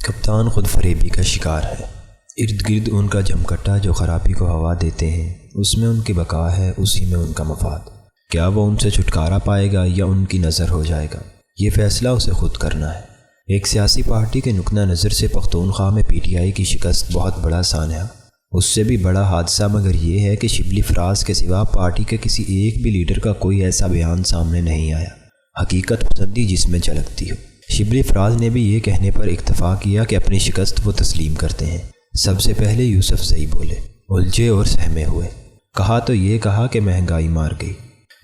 کپتان خود فریبی کا شکار ہے۔ ارد گرد ان کا جمکٹا جو خرابی کو ہوا دیتے ہیں، اس میں ان کی بقا ہے، اسی میں ان کا مفاد۔ کیا وہ ان سے چھٹکارا پائے گا یا ان کی نظر ہو جائے گا، یہ فیصلہ اسے خود کرنا ہے۔ ایک سیاسی پارٹی کے نقطہ نظر سے پختونخوا میں پی ٹی آئی کی شکست بہت بڑا سانحہ، اس سے بھی بڑا حادثہ مگر یہ ہے کہ شبلی فراز کے سوا پارٹی کے کسی ایک بھی لیڈر کا کوئی ایسا بیان سامنے نہیں آیا، حقیقت پسندی جس میں جھلکتی ہو۔ شبلی فراز نے بھی یہ کہنے پر اکتفا کیا کہ اپنی شکست وہ تسلیم کرتے ہیں۔ سب سے پہلے یوسف زئی بولے، الجھے اور سہمے ہوئے۔ کہا تو یہ کہا کہ مہنگائی مار گئی،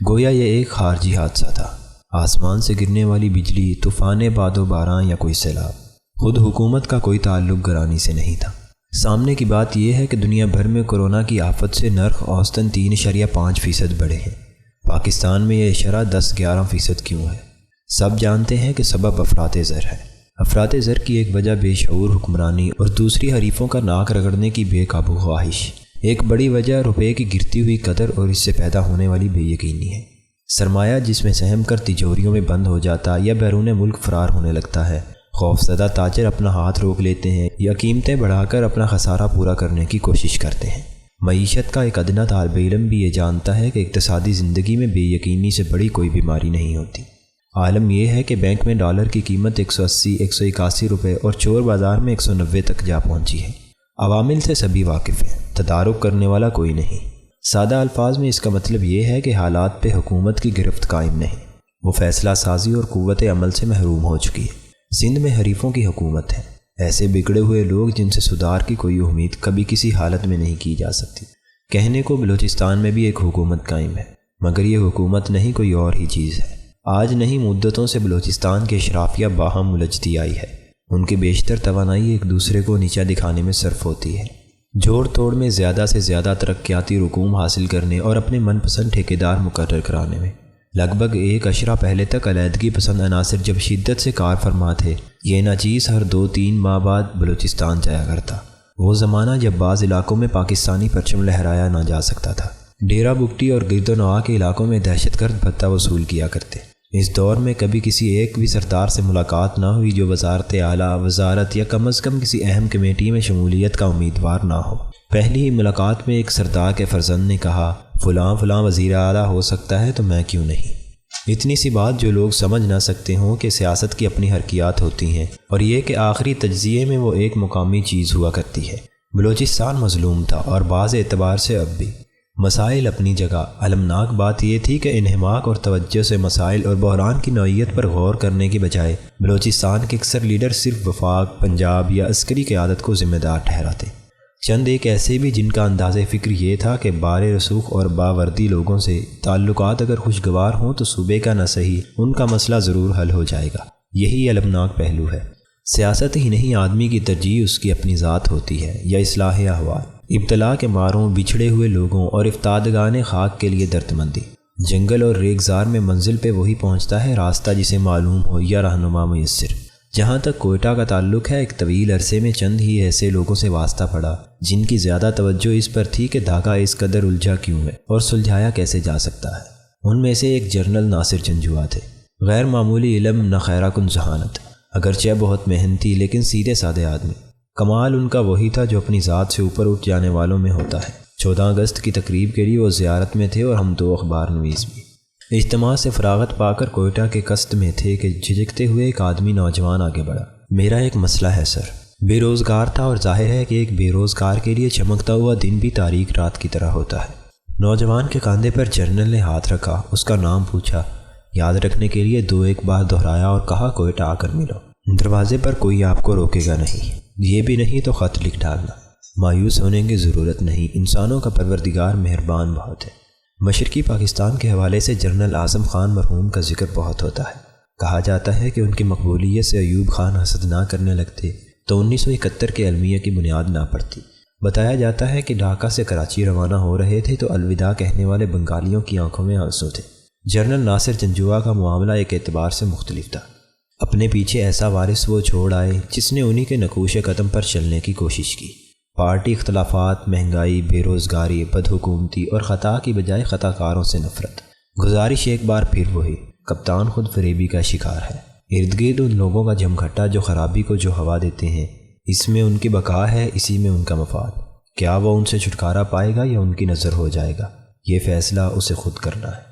گویا یہ ایک خارجی حادثہ تھا، آسمان سے گرنے والی بجلی، طوفان باد و باران یا کوئی سیلاب۔ خود حکومت کا کوئی تعلق گرانی سے نہیں تھا۔ سامنے کی بات یہ ہے کہ دنیا بھر میں کورونا کی آفت سے نرخ اوسطاً 3.5% بڑھے ہیں۔ پاکستان میں یہ اشارہ 10-11% کیوں ہے؟ سب جانتے ہیں کہ سبب افراط زر ہے۔ افراط زر کی ایک وجہ بے شعور حکمرانی اور دوسری حریفوں کا ناک رگڑنے کی بے قابو خواہش۔ ایک بڑی وجہ روپے کی گرتی ہوئی قدر اور اس سے پیدا ہونے والی بے یقینی ہے۔ سرمایہ جس میں سہم کر تجوریوں میں بند ہو جاتا یا بیرون ملک فرار ہونے لگتا ہے۔ خوفزدہ تاجر اپنا ہاتھ روک لیتے ہیں یا قیمتیں بڑھا کر اپنا خسارہ پورا کرنے کی کوشش کرتے ہیں۔ معیشت کا ایک ادنا طالب علم بھی یہ جانتا ہے کہ اقتصادی زندگی میں بے یقینی سے بڑی کوئی بیماری نہیں ہوتی۔ عالم یہ ہے کہ بینک میں ڈالر کی قیمت 180-181 روپے اور چور بازار میں 190 تک جا پہنچی ہے۔ عوامل سے سبھی واقف ہیں، تدارک کرنے والا کوئی نہیں۔ سادہ الفاظ میں اس کا مطلب یہ ہے کہ حالات پہ حکومت کی گرفت قائم نہیں، وہ فیصلہ سازی اور قوت عمل سے محروم ہو چکی ہے۔ سندھ میں حریفوں کی حکومت ہے، ایسے بگڑے ہوئے لوگ جن سے سدھار کی کوئی امید کبھی کسی حالت میں نہیں کی جا سکتی۔ کہنے کو بلوچستان میں بھی ایک حکومت قائم ہے، مگر یہ حکومت نہیں، کوئی اور ہی چیز ہے۔ آج نہیں، مدتوں سے بلوچستان کے اشرافیہ باہم الجھتی آئی ہے۔ ان کی بیشتر توانائی ایک دوسرے کو نیچا دکھانے میں صرف ہوتی ہے، جوڑ توڑ میں زیادہ سے زیادہ ترقیاتی رقوم حاصل کرنے اور اپنے من پسند ٹھیکیدار مقرر کرانے میں۔ لگ بھگ ایک اشرہ پہلے تک علیحدگی پسند عناصر جب شدت سے کار فرما تھے، یہ ناچیز ہر 2-3 ماہ بعد بلوچستان جایا کرتا۔ وہ زمانہ جب بعض علاقوں میں پاکستانی پرچم لہرایا نہ جا سکتا تھا، ڈیرہ بگٹی اور گرد و نواح کے علاقوں میں دہشت گرد بھتہ وصول کیا کرتے۔ اس دور میں کبھی کسی ایک بھی سردار سے ملاقات نہ ہوئی جو وزارت اعلیٰ، وزارت یا کم از کم کسی اہم کمیٹی میں شمولیت کا امیدوار نہ ہو۔ پہلی ہی ملاقات میں ایک سردار کے فرزند نے کہا، فلاں فلاں وزیر اعلیٰ ہو سکتا ہے تو میں کیوں نہیں۔ اتنی سی بات جو لوگ سمجھ نہ سکتے ہوں کہ سیاست کی اپنی حرکیات ہوتی ہیں، اور یہ کہ آخری تجزیے میں وہ ایک مقامی چیز ہوا کرتی ہے۔ بلوچستان مظلوم تھا اور بعض اعتبار سے اب بھی۔ مسائل اپنی جگہ، المناک بات یہ تھی کہ انہماک اور توجہ سے مسائل اور بحران کی نوعیت پر غور کرنے کی بجائے بلوچستان کے اکثر لیڈر صرف وفاق، پنجاب یا عسکری قیادت کو ذمہ دار ٹھہراتے۔ چند ایک ایسے بھی جن کا انداز فکر یہ تھا کہ بار رسوخ اور باوردی لوگوں سے تعلقات اگر خوشگوار ہوں تو صوبے کا نہ صحیح ان کا مسئلہ ضرور حل ہو جائے گا۔ یہی المناک پہلو ہے۔ سیاست ہی نہیں، آدمی کی ترجیح اس کی اپنی ذات ہوتی ہے یا اصلاح احوال۔ ابتلا کے ماروں، بچھڑے ہوئے لوگوں اور افتادگان خاک کے لیے دردمندی۔ جنگل اور ریگزار میں منزل پہ وہی پہنچتا ہے راستہ جسے معلوم ہو یا رہنما میسر۔ جہاں تک کوئٹہ کا تعلق ہے، ایک طویل عرصے میں چند ہی ایسے لوگوں سے واسطہ پڑا جن کی زیادہ توجہ اس پر تھی کہ دھاگا اس قدر الجھا کیوں ہے اور سلجھایا کیسے جا سکتا ہے۔ ان میں سے ایک جنرل ناصر جنجوعہ تھے۔ غیر معمولی علم، نہ خیرہ کن ذہانت، اگرچہ بہت محنتی لیکن سیدھے سادے آدمی۔ کمال ان کا وہی تھا جو اپنی ذات سے اوپر اٹھ جانے والوں میں ہوتا ہے۔ 14 اگست کی تقریب کے لیے وہ زیارت میں تھے اور ہم 2 اخبار نویس بھی۔ اجتماع سے فراغت پا کر کوئٹہ کے قصد میں تھے کہ جھجکتے ہوئے ایک آدمی نوجوان آگے بڑھا۔ میرا ایک مسئلہ ہے سر۔ بے روزگار تھا اور ظاہر ہے کہ ایک بے روزگار کے لیے چمکتا ہوا دن بھی تاریک رات کی طرح ہوتا ہے۔ نوجوان کے کاندھے پر جنرل نے ہاتھ رکھا، اس کا نام پوچھا، یاد رکھنے کے لیے 2-1 بار دہرایا اور کہا، کوئٹہ آ کر ملو۔ دروازے پر کوئی آپ کو روکے گا نہیں، یہ بھی نہیں تو خط لکھ ڈالنا۔ مایوس ہونے کی ضرورت نہیں، انسانوں کا پروردگار مہربان بہت ہے۔ مشرقی پاکستان کے حوالے سے جنرل اعظم خان مرحوم کا ذکر بہت ہوتا ہے۔ کہا جاتا ہے کہ ان کی مقبولیت سے ایوب خان حسد نہ کرنے لگتے تو 1971 کے المیہ کی بنیاد نہ پڑتی۔ بتایا جاتا ہے کہ ڈھاکہ سے کراچی روانہ ہو رہے تھے تو الوداع کہنے والے بنگالیوں کی آنکھوں میں آنسو تھے۔ جنرل ناصر جنجوعہ کا معاملہ ایک اعتبار سے مختلف تھا۔ اپنے پیچھے ایسا وارث وہ چھوڑ آئے جس نے انہی کے نقوش قدم پر چلنے کی کوشش کی۔ پارٹی اختلافات، مہنگائی، بے روزگاری، بدحکومتی اور خطا کی بجائے خطا کاروں سے نفرت۔ گزارش ایک بار پھر وہی، کپتان خود فریبی کا شکار ہے۔ ارد گرد ان لوگوں کا جمگھٹا جو خرابی کو جو ہوا دیتے ہیں، اس میں ان کی بقا ہے، اسی میں ان کا مفاد۔ کیا وہ ان سے چھٹکارا پائے گا یا ان کی نظر ہو جائے گا؟ یہ فیصلہ اسے خود کرنا ہے۔